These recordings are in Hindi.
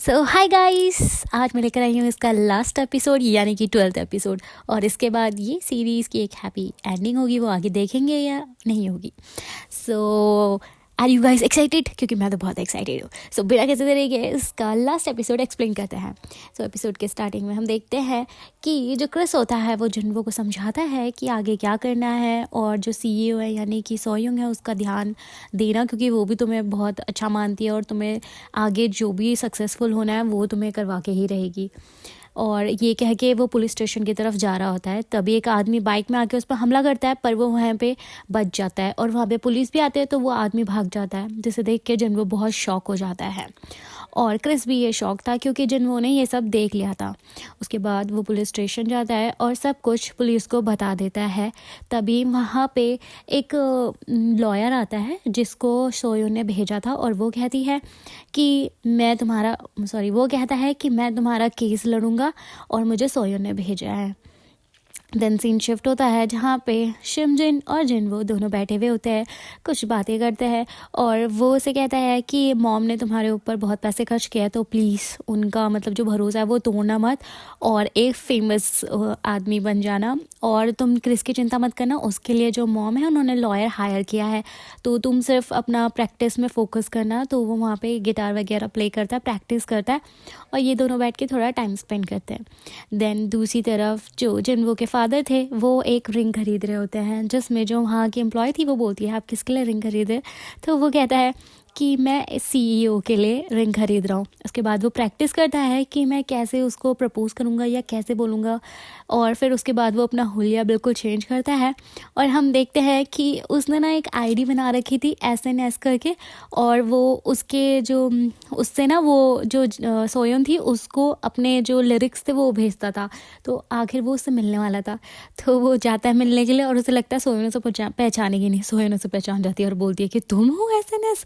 सो हाय गाइस, आज मैं लेकर आई हूँ इसका लास्ट एपिसोड यानी कि 12th एपिसोड। और इसके बाद ये सीरीज़ की एक हैप्पी एंडिंग होगी, वो आगे देखेंगे या नहीं होगी। सो आर यू गाइस एक्साइटेड? क्योंकि मैं तो बहुत एक्साइटेड हूँ। सो बिना किसी देरी के इसका लास्ट एपिसोड एक्सप्लेन करते हैं। सो एपिसोड के स्टार्टिंग में हम देखते हैं कि जो क्रिस होता है वो जिन्वो को समझाता है कि आगे क्या करना है, और जो सीईओ है यानी कि सोयोंग है उसका ध्यान देना, क्योंकि वो भी तुम्हें बहुत अच्छा मानती है और तुम्हें आगे जो भी सक्सेसफुल होना है वो तुम्हें करवा के ही रहेगी। और ये कह के वो पुलिस स्टेशन की तरफ जा रहा होता है, तभी एक आदमी बाइक में आके उस पर हमला करता है, पर वो वहाँ पे बच जाता है और वहाँ पे पुलिस भी आते हैं तो वो आदमी भाग जाता है, जिसे देख के जिन्वो बहुत शॉक हो जाता है। और क्रिस भी ये शौक था क्योंकि जिन्वो ने ये सब देख लिया था। उसके बाद वो पुलिस स्टेशन जाता है और सब कुछ पुलिस को बता देता है। तभी वहाँ पे एक लॉयर आता है जिसको सोयो ने भेजा था, और वो कहती है कि वो कहता है कि मैं तुम्हारा केस लड़ूंगा और मुझे सोयो ने भेजा है। देन सीन शिफ्ट होता है जहाँ पे शिमजिन और जिन्वो दोनों बैठे हुए होते हैं, कुछ बातें करते हैं, और वो उसे कहता है कि मॉम ने तुम्हारे ऊपर बहुत पैसे खर्च किया है, तो प्लीज़ उनका जो भरोसा है वो तोड़ना मत और एक फेमस आदमी बन जाना। और तुम क्रिस की चिंता मत करना, उसके लिए जो मॉम है उन्होंने लॉयर हायर किया है, तो तुम सिर्फ अपना प्रैक्टिस में फोकस करना। तो वो वहाँ पे गिटार वगैरह प्ले करता है, प्रैक्टिस करता है, और ये दोनों बैठ के थोड़ा टाइम स्पेंड करते हैं। देन दूसरी तरफ जो जिन्वो के फादर थे वो एक रिंग खरीद रहे होते हैं, जिसमें जो वहाँ की एम्प्लॉय थी वो बोलती है आप किसके लिए रिंग खरीद रहे? तो वो कहता है कि मैं सीईओ के लिए रिंग खरीद रहा हूँ। उसके बाद वो प्रैक्टिस करता है कि मैं कैसे उसको प्रपोज करूँगा या कैसे बोलूँगा, और फिर उसके बाद वो अपना हुलिया बिल्कुल चेंज करता है। और हम देखते हैं कि उसने ना एक आईडी बना रखी थी SNS करके, और वो उससे ना वो जो सोयोन थी उसको अपने जो लिरिक्स थे वो भेजता था। तो आखिर वो उससे मिलने वाला था, तो वो जाता है मिलने के लिए, और उसे लगता है सोयोन उसे पहचानेगी नहीं। सोयोन उसे पहचान जाती है और बोलती है कि तुम हो SNS,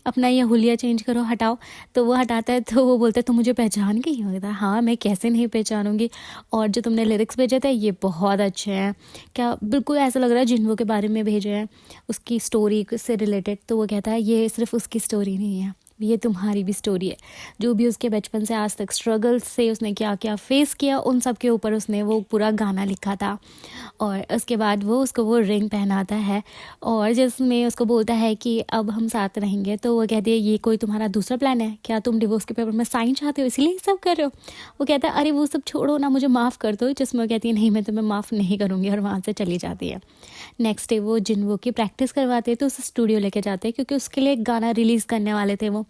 अपना ये हुलिया चेंज करो, हटाओ। तो वो हटाता है, तो वो बोलता है तुम मुझे पहचान गई हो? कहता है हाँ, मैं कैसे नहीं पहचानूंगी, और जो तुमने लिरिक्स भेजे थे ये बहुत अच्छे हैं। क्या बिल्कुल ऐसा लग रहा है जिन्वो के बारे में भेजे हैं, उसकी स्टोरी से रिलेटेड। तो वो कहता है ये सिर्फ उसकी स्टोरी नहीं है, ये तुम्हारी भी स्टोरी है। जो भी उसके बचपन से आज तक स्ट्रगल से उसने क्या क्या फेस किया, उन सब के ऊपर उसने वो पूरा गाना लिखा था। और उसके बाद वो उसको वो रिंग पहनाता है, और जिसमें उसको बोलता है कि अब हम साथ रहेंगे। तो वो कहती है ये कोई तुम्हारा दूसरा प्लान है क्या? तुम डिवोर्स के पेपर में साइन चाहते हो इसलिए सब कर रहे हो? वो कहता है अरे वो सब छोड़ो ना, मुझे माफ़ कर दो। जिसमें वो कहती है नहीं, मैं तुम्हें माफ़ नहीं करूँगी, और वहाँ से चली जाती है। नेक्स्ट डे वो जिन्वो की प्रैक्टिस करवाते हैं, तो उसे स्टूडियो लेके जाते हैं क्योंकि उसके लिए एक गाना रिलीज़ करने वाले थे वो,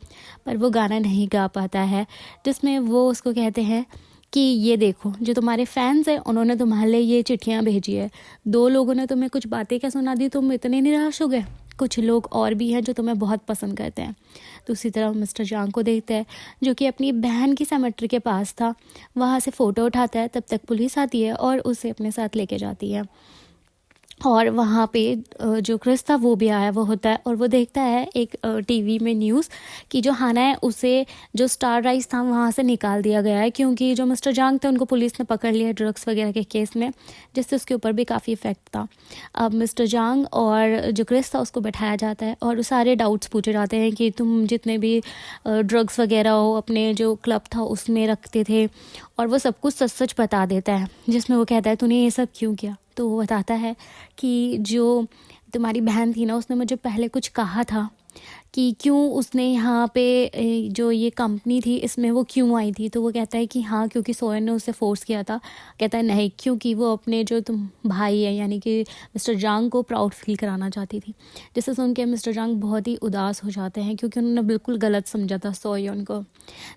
पर वो गाना नहीं गा पाता है। जिसमें वो उसको कहते हैं कि ये देखो जो तुम्हारे फैंस हैं उन्होंने तुम्हारे लिए ये चिट्ठियाँ भेजी है, 2 लोगों ने तुम्हें कुछ बातें क्या सुना दी, तुम इतने निराश हो गए? कुछ लोग और भी हैं जो तुम्हें बहुत पसंद करते हैं। दूसरी तरफ मिस्टर जांग को देखते हैं जो कि अपनी बहन की सेमेट्री के पास था, वहाँ से फ़ोटो उठाता है। तब तक पुलिस आती है और उसे अपने साथ लेके जाती है, और वहाँ पे जो क्रिस था वो भी आया वो होता है, और वो देखता है एक टीवी में न्यूज़ कि जो हाना है उसे जो स्टार राइस था वहाँ से निकाल दिया गया है, क्योंकि जो मिस्टर जांग थे उनको पुलिस ने पकड़ लिया ड्रग्स वगैरह के केस में, जिससे उसके ऊपर भी काफ़ी इफेक्ट था। अब मिस्टर जांग और जो क्रिस था उसको बैठाया जाता है, और सारे डाउट्स पूछे जाते हैं कि तुम जितने भी ड्रग्स वगैरह हो अपने जो क्लब था उसमें रखते थे, और वो सब कुछ सच सच बता देता है। जिसमें वो कहता है तूने ये सब क्यों किया? तो वो बताता है कि जो तुम्हारी बहन थी ना उसने मुझे पहले कुछ कहा था कि क्यों उसने यहाँ पे जो ये कंपनी थी इसमें वो क्यों आई थी। तो वो कहता है कि हाँ क्योंकि सोयन ने उसे फोर्स किया था। कहता है नहीं, क्योंकि वो अपने जो तुम भाई है यानी कि मिस्टर जांग को प्राउड फील कराना चाहती थी। जिसे सुन के मिस्टर जांग बहुत ही उदास हो जाते हैं क्योंकि उन्होंने बिल्कुल गलत समझा था सोयन को।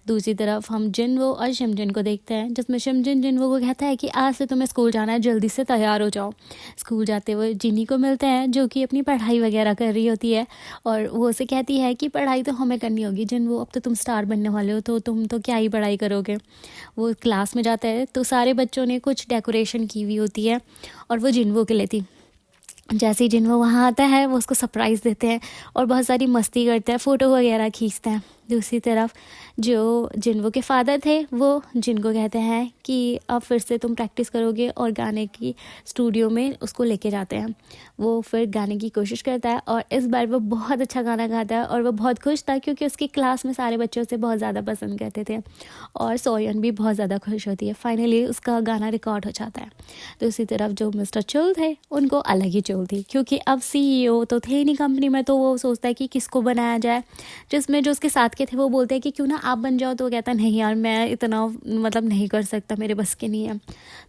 दूसरी तरफ हम जिन्वो और शिमजिन को देखते हैं, जिसमें शिमजिन जिन्वो को कहता है कि आज से तुम्हें स्कूल जाना है, जल्दी से तैयार हो जाओ। स्कूल जाते हुए जिनी को मिलते हैं जो कि अपनी पढ़ाई वगैरह कर रही होती है, और वो उसे कहती है कि पढ़ाई तो हमें करनी होगी जिन्वो, अब तो तुम स्टार बनने वाले हो, तो तुम तो क्या ही पढ़ाई करोगे। वो क्लास में जाता है तो सारे बच्चों ने कुछ डेकोरेशन की हुई होती है, और वो जिन्वो के लिए थी। जैसे ही जिन्वो वहाँ आता है वो उसको सरप्राइज़ देते हैं और बहुत सारी मस्ती करते हैं, फ़ोटो वगैरह खींचते हैं। दूसरी तरफ जो जिन्वो के फादर थे वो जिनको कहते हैं कि अब फिर से तुम प्रैक्टिस करोगे, और गाने की स्टूडियो में उसको लेके जाते हैं। वो फिर गाने की कोशिश करता है और इस बार वो बहुत अच्छा गाना गाता है और वो बहुत खुश था क्योंकि उसकी क्लास में सारे बच्चे उसे बहुत ज़्यादा पसंद करते थे और सोयन भी बहुत ज़्यादा खुश होती है। फाइनली उसका गाना रिकॉर्ड हो जाता है। दूसरी तरफ जो मिस्टर चुल थे उनको अलग ही चुल थी क्योंकि अब CEO तो थे नहीं कंपनी में, तो वो सोचता है कि किसको बनाया जाए, जिसमें जो उसके साथ के थे वो बोलते हैं कि क्यों ना आप बन जाओ। तो वो कहता है नहीं यार, मैं इतना मतलब नहीं कर सकता, मेरे बस के नहीं है।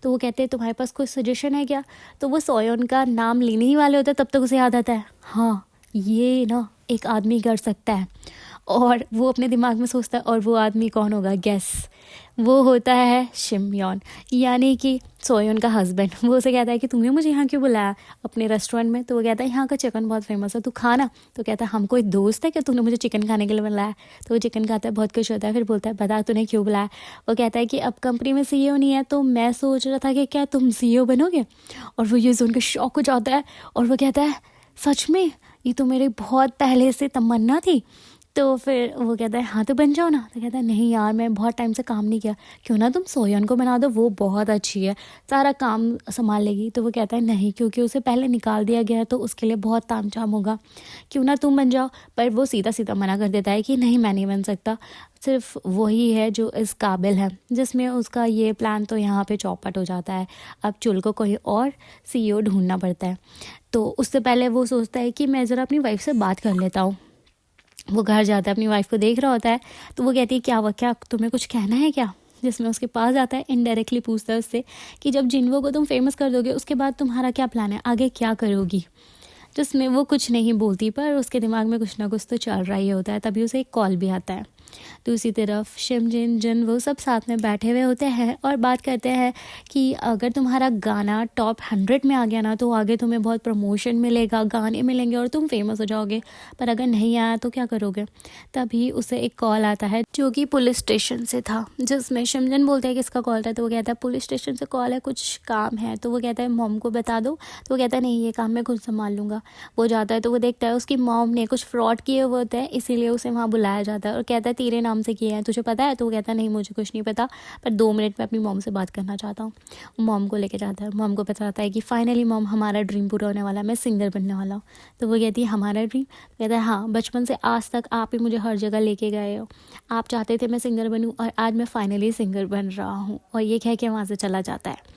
तो वो कहते हैं तुम्हारे पास कोई सजेशन है क्या? तो वो सोयन का नाम लेने ही वाले होते हैं, तब तक उसे याद आता है हाँ ये ना एक आदमी कर सकता है। और वो अपने दिमाग में सोचता है, और वो आदमी कौन होगा? गेस, वो होता है शिमयॉन, यानी कि सोयन का हस्बैंड। वो उसे कहता है कि तुमने मुझे यहाँ क्यों बुलाया अपने रेस्टोरेंट में? तो वो कहता है यहाँ का चिकन बहुत फेमस है, तू खाना। तो कहता है हम कोई दोस्त है कि तूने मुझे चिकन खाने के लिए बुलाया? तो वो चिकन खाता है, बहुत खुश होता है, फिर बोलता है बता तूने क्यों बुलाया? वो कहता है कि अब कंपनी में CEO नहीं है, तो मैं सोच रहा था कि क्या तुम CEO बनोगे? और वो ये सुन के शॉक हो जाता है और वो कहता है सच में? ये तो मेरे बहुत पहले से तमन्ना थी। तो फिर वो कहता है हाँ तो बन जाओ ना। तो कहता है नहीं यार, मैं बहुत टाइम से काम नहीं किया, क्यों ना तुम सोयन को बना दो, वो बहुत अच्छी है, सारा काम संभाल लेगी। तो वो कहता है नहीं, क्योंकि उसे पहले निकाल दिया गया है तो उसके लिए बहुत तामझाम होगा, क्यों ना तुम बन जाओ। पर वो सीधा सीधा मना कर देता है कि नहीं मैं नहीं बन सकता, सिर्फ वही है जो इस काबिल है। जिसमें उसका ये प्लान तो यहाँ पे चौपट हो जाता है। अब चुल को कोई और CEO ढूंढना पड़ता है। तो उससे पहले वो सोचता है कि मैं ज़रा अपनी वाइफ से बात कर लेता हूँ। वो घर जाता है, अपनी वाइफ को देख रहा होता है, तो वो कहती है क्या तुम्हें कुछ कहना है क्या? जिसमें उसके पास आता है, इनडायरेक्टली पूछता है उससे कि जब जिन्वो को तुम फेमस कर दोगे उसके बाद तुम्हारा क्या प्लान है, आगे क्या करोगी? जिसमें वो कुछ नहीं बोलती, पर उसके दिमाग में कुछ ना कुछ तो चल रहा ही होता है। तभी उसे एक कॉल भी आता है। दूसरी तरफ शिमजिन जिन वो सब साथ में बैठे हुए होते हैं और बात करते हैं कि अगर तुम्हारा गाना टॉप 100 में आ गया ना तो आगे तुम्हें बहुत प्रमोशन मिलेगा, गाने मिलेंगे और तुम फेमस हो जाओगे, पर अगर नहीं आया तो क्या करोगे? तभी उसे एक कॉल आता है जो कि पुलिस स्टेशन से था, जिसमें शिमजिन बोलता है कि इसका कॉल था। तो वो कहता है पुलिस स्टेशन से कॉल है, कुछ काम है। तो वो कहता है मॉम को बता दो। तो वो कहता है नहीं, ये काम मैं खुद संभाल लूँगा। वो जाता है तो वो देखता है उसकी मॉम ने कुछ फ्रॉड किए हुए होते हैं, इसीलिए उसे वहाँ बुलाया जाता है और कहता है तेरे नाम से किए हैं, तुझे पता है? तो वो कहता है नहीं मुझे कुछ नहीं पता, पर 2 मिनट में अपनी मॉम से बात करना चाहता हूँ। मॉम को लेके जाता है, मॉम को बताता है कि फाइनली मॉम हमारा ड्रीम पूरा होने वाला है, मैं सिंगर बनने वाला हूँ। तो वो कहती है हमारा ड्रीम? कहता है हाँ, बचपन से आज तक आप ही मुझे हर जगह लेके गए हो, आप चाहते थे मैं सिंगर बनूँ और आज मैं फाइनली सिंगर बन रहा हूँ। और ये कह के वहाँ से चला जाता है।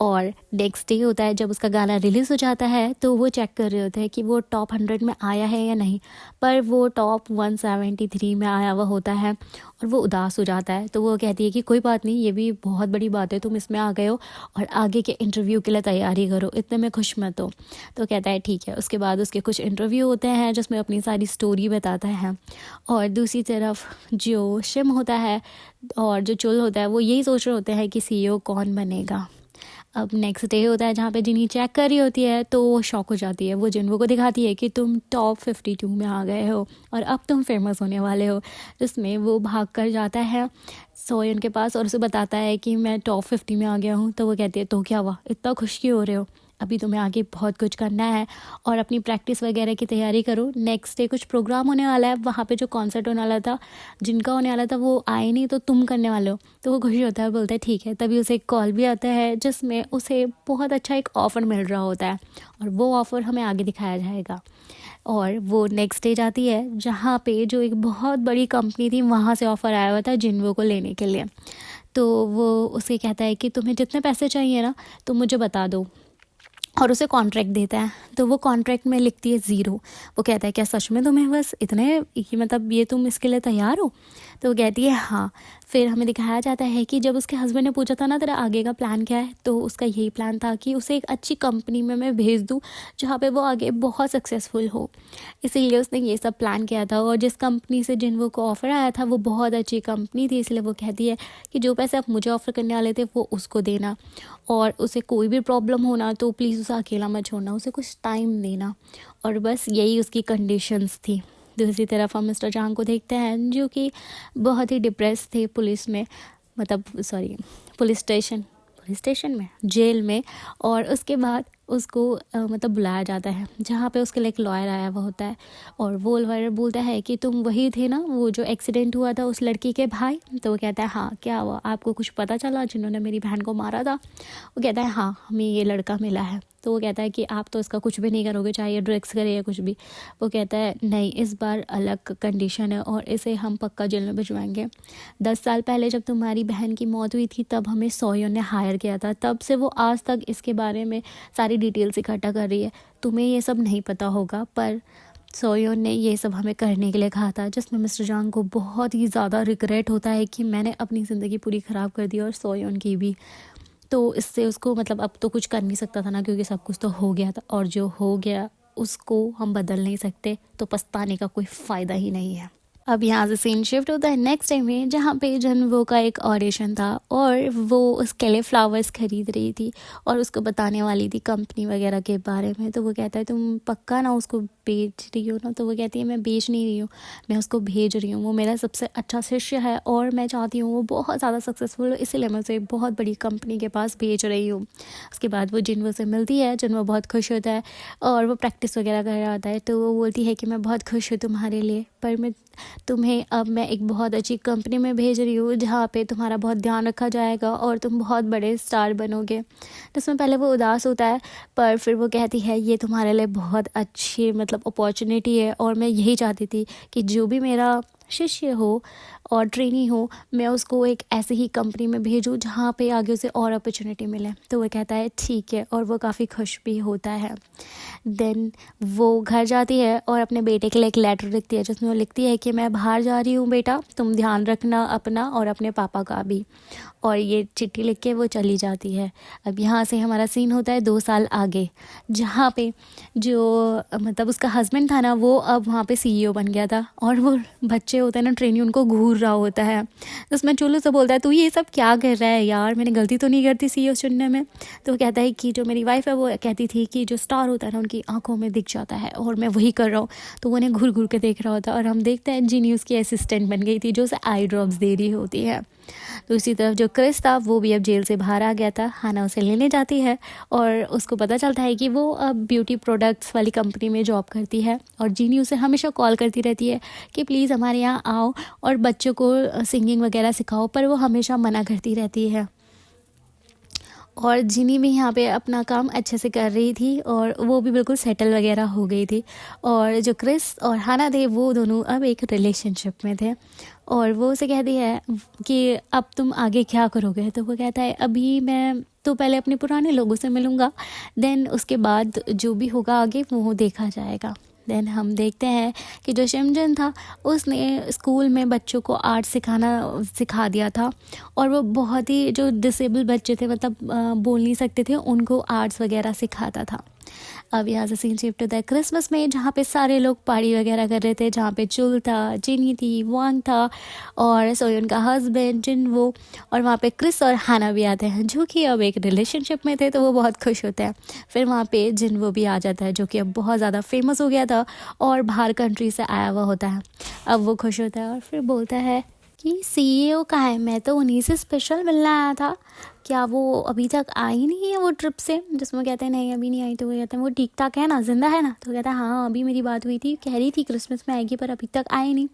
और नेक्स्ट डे होता है, जब उसका गाना रिलीज़ हो जाता है तो वो चेक कर रहे होते हैं कि वो टॉप 100 में आया है या नहीं, पर वो टॉप 173 में आया हुआ होता है और वो उदास हो जाता है। तो वो कहती है कि कोई बात नहीं, ये भी बहुत बड़ी बात है, तुम इसमें आ गए हो और आगे के इंटरव्यू के लिए तैयारी करो, इतने में खुश मत हो। तो कहता है ठीक है। उसके बाद उसके कुछ इंटरव्यू होते हैं जिसमें अपनी सारी स्टोरी बताता है। और दूसरी तरफ जो शिम होता है और जो चुल होता है वो यही सोच रहे होते हैं कि CEO कौन बनेगा। अब नेक्स्ट डे होता है जहाँ पे जिनी चेक कर रही होती है, तो वो शॉक हो जाती है। वो जिन्वो को दिखाती है कि तुम टॉप 52 में आ गए हो और अब तुम फेमस होने वाले हो। जिसमें वो भाग कर जाता है सोयन के पास और उसे बताता है कि मैं टॉप 50 में आ गया हूँ। तो वो कहती है तो क्या हुआ, इतना खुश क्यों हो रहे हो? अभी तुम्हें आगे बहुत कुछ करना है और अपनी प्रैक्टिस वगैरह की तैयारी करो। नेक्स्ट डे कुछ प्रोग्राम होने वाला है, वहाँ पे जो कॉन्सर्ट होने वाला था, जिनका होने वाला था, वो आए नहीं, तो तुम करने वाले हो। तो वो खुशी होता है, बोलता है ठीक है। तभी उसे एक कॉल भी आता है जिसमें उसे बहुत अच्छा एक ऑफ़र मिल रहा होता है और वो ऑफ़र हमें आगे दिखाया जाएगा। और वो नेक्स्ट डे जाती है जहाँ पे जो एक बहुत बड़ी कंपनी थी वहाँ से ऑफ़र आया हुआ था जिन्वो को लेने के लिए। तो वो उसे कहता है कि तुम्हें जितने पैसे चाहिए ना तुम मुझे बता दो, और उसे कॉन्ट्रैक्ट देता है। तो वो कॉन्ट्रैक्ट में लिखती है 0। वो कहता है क्या सच में तुम्हें बस इतने कि मतलब ये तुम इसके लिए तैयार हो? तो वो कहती है हाँ। फिर हमें दिखाया जाता है कि जब उसके हस्बैंड ने पूछा था ना तेरा आगे का प्लान क्या है, तो उसका यही प्लान था कि उसे एक अच्छी कंपनी में मैं भेज दूँ जहाँ पे वो आगे बहुत सक्सेसफुल हो। इसीलिए उसने ये सब प्लान किया था। और जिस कंपनी से जिन्वो को ऑफ़र आया था वो बहुत अच्छी कंपनी थी, इसलिए वो कहती है कि जो पैसे आप मुझे ऑफ़र करने वाले थे वो उसको देना, और उसे कोई भी प्रॉब्लम होना तो प्लीज़ उसे अकेला मत छोड़ना, उसे कुछ टाइम देना। और बस यही उसकी कंडीशंस थी। दूसरी तरफ हम मिस्टर जांग को देखते हैं जो कि बहुत ही डिप्रेस थे पुलिस में, मतलब पुलिस स्टेशन में, जेल में। और उसके बाद उसको मतलब बुलाया जाता है, जहाँ पे उसके लिए एक लॉयर आया हुआ होता है। और वो लॉयर बोलता है कि तुम वही थे ना, वो जो एक्सीडेंट हुआ था उस लड़की के भाई? तो वो कहता है हाँ, क्या हुआ, आपको कुछ पता चला जिन्होंने मेरी बहन को मारा था? वो कहता है हाँ, हमें ये लड़का मिला है। तो वो कहता है कि आप तो इसका कुछ भी नहीं करोगे, चाहे ये ड्रग्स करे या कुछ भी। वो कहता है नहीं, इस बार अलग कंडीशन है और इसे हम पक्का जेल में भिजवाएंगे। 10 साल पहले जब तुम्हारी बहन की मौत हुई थी तब हमें सोयोन ने हायर किया था, तब से वो आज तक इसके बारे में सारी डिटेल्स इकट्ठा कर रही है। तुम्हें ये सब नहीं पता होगा, पर सोयोन ने ये सब हमें करने के लिए कहा था, जिसमें मिस्टर जांग को बहुत ही ज़्यादा रिग्रेट होता है कि मैंने अपनी ज़िंदगी पूरी ख़राब कर दी और सोयोन की भी। तो इससे उसको मतलब अब तो कुछ कर नहीं सकता था ना, क्योंकि सब कुछ तो हो गया था, और जो हो गया उसको हम बदल नहीं सकते, तो पछताने का कोई फ़ायदा ही नहीं है। अब यहाँ से सीन शिफ्ट होता है नेक्स्ट टाइम में, जहाँ पे जनवो का एक ऑडिशन था और वो उसके लिए फ्लावर्स खरीद रही थी और उसको बताने वाली थी कंपनी वगैरह के बारे में। तो वो कहता है तुम पक्का ना उसको बेच रही हो ना? तो वो कहती है मैं बेच नहीं रही हूँ, मैं उसको भेज रही हूँ, वो मेरा सबसे अच्छा शिष्य है और मैं चाहती हूँ वो बहुत ज़्यादा सक्सेसफुल हो, इसीलिए मैं उसे एक बहुत बड़ी कंपनी के पास भेज रही हूँ। उसके बाद वो जिनवो से मिलती है, जिनवो बहुत खुश होता है और वो प्रैक्टिस वगैरह कर रहा होता है। तो वो बोलती है कि मैं बहुत खुश हूँ तुम्हारे लिए, पर मैं एक बहुत अच्छी कंपनी में भेज रही हूँ जहाँ पे तुम्हारा बहुत ध्यान रखा जाएगा और तुम बहुत बड़े स्टार बनोगे। तो उसमें पहले वो उदास होता है, पर फिर वो कहती है ये तुम्हारे लिए बहुत अच्छी मतलब अपॉर्चुनिटी है और मैं यही चाहती थी कि जो भी मेरा शिष्य हो और ट्रेनी हो, मैं उसको एक ऐसी ही कंपनी में भेजूँ जहाँ पे आगे उसे और अपॉर्चुनिटी मिले। तो वो कहता है ठीक है, और वो काफ़ी खुश भी होता है। देन वो घर जाती है और अपने बेटे के लिए एक लेटर लिखती है, जिसमें वो लिखती है कि मैं बाहर जा रही हूँ बेटा, तुम ध्यान रखना अपना और अपने पापा का भी। और ये चिट्ठी लिख के वो चली जाती है। अब यहाँ से हमारा सीन होता है 2 साल आगे, जहाँ पे जो मतलब उसका हस्बैंड था ना, वो अब वहाँ पे सीईओ बन गया था और वो बच्चे होते हैं ना ट्रेनी, उनको घूर रहा होता है। तो उसमें चुल्लू से बोलता है तू ये सब क्या कर रहा है यार, मैंने गलती तो नहीं करती सीईओ चुनने में? तो वो कहता है कि जो मेरी वाइफ है वो कहती थी कि जो स्टार होता है ना उनकी आंखों में दिख जाता है और मैं वही कर रहा हूँ। तो वो उन्हें घूर घूर के देख रहा होता है और हम देखते हैं जिनी उसकी असिस्टेंट बन गई थी, जो उसे आई ड्रॉप्स दे रही होती है। तो इसी तरफ जो क्रिस था वो भी अब जेल से बाहर आ गया था। हाना उसे लेने जाती है और उसको पता चलता है कि वो अब ब्यूटी प्रोडक्ट्स वाली कंपनी में जॉब करती है और जीनी उसे हमेशा कॉल करती रहती है कि प्लीज़ हमारे यहाँ आओ और बच्चों को सिंगिंग वगैरह सिखाओ, पर वो हमेशा मना करती रहती है। और जिनी भी यहाँ पे अपना काम अच्छे से कर रही थी और वो भी बिल्कुल सेटल वगैरह हो गई थी। और जो क्रिस और हाना थे वो दोनों अब एक रिलेशनशिप में थे और वो उसे कहती है कि अब तुम आगे क्या करोगे? तो वो कहता है अभी मैं तो पहले अपने पुराने लोगों से मिलूँगा, देन उसके बाद जो भी होगा आगे वो देखा जाएगा। देन हम देखते हैं कि जो शिमजन था उसने स्कूल में बच्चों को आर्ट सिखा दिया था और वो बहुत ही जो डिसेबल बच्चे थे मतलब बोल नहीं सकते थे, उनको आर्ट्स वगैरह सिखाता था। अब यहाँ से सीन शिफ्ट होता है क्रिसमस में, जहाँ पे सारे लोग पार्टी वगैरह कर रहे थे, जहाँ पे चुल था, जिनी थी, वांग था और सोयन का हस्बैंड जिनवो, और वहाँ पे क्रिस और हाना भी आते हैं जो कि अब एक रिलेशनशिप में थे, तो वो बहुत खुश होते हैं। फिर वहाँ पे जिनवो भी आ जाता है जो कि अब बहुत ज़्यादा फेमस हो गया था और बाहर कंट्री से आया हुआ होता है। अब वो खुश होता है और फिर बोलता है कि सीईओ कहाँ है, मैं तो उन्हीं से स्पेशल मिलने आया था, क्या वो अभी तक आई नहीं है वो ट्रिप से? जिसमें कहते हैं नहीं अभी नहीं आई। तो वो कहते हैं वो ठीक ठाक है ना, जिंदा है ना? तो कहता है हाँ अभी मेरी बात हुई थी, कह रही थी क्रिसमस में आएगी पर अभी तक आई नहीं।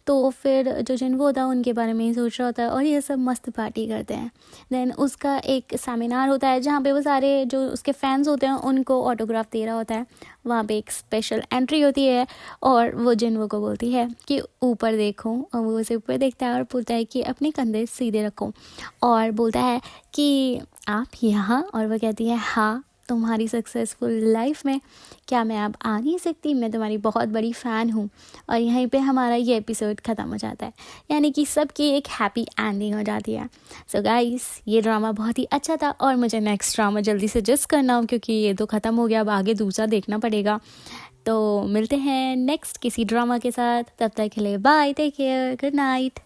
तो फिर जो जिनवो होता है उनके बारे में ही सोच रहा होता है और ये सब मस्त पार्टी करते हैं। देन उसका एक सेमिनार होता है जहाँ पे वो सारे जो उसके फैंस होते हैं उनको ऑटोग्राफ दे रहा होता है। वहाँ पे एक स्पेशल एंट्री होती है और वो जिनवो को बोलती है कि ऊपर देखो, और वो उसे ऊपर देखता है और बोलता है कि अपने कंधे सीधे रखो, और बोलता है कि आप यहाँ? और वो कहती है हाँ, तुम्हारी सक्सेसफुल लाइफ में क्या मैं अब आ नहीं सकती? मैं तुम्हारी बहुत बड़ी फ़ैन हूँ। और यहीं पे हमारा ये एपिसोड ख़त्म हो जाता है, यानी कि सबकी एक हैप्पी एंडिंग हो जाती है। सो गाइस, ये ड्रामा बहुत ही अच्छा था और मुझे नेक्स्ट ड्रामा जल्दी सजेस्ट करना हो क्योंकि ये तो ख़त्म हो गया, अब आगे दूसरा देखना पड़ेगा। तो मिलते हैं नेक्स्ट किसी ड्रामा के साथ, तब तक के लिए bye, take care, good night.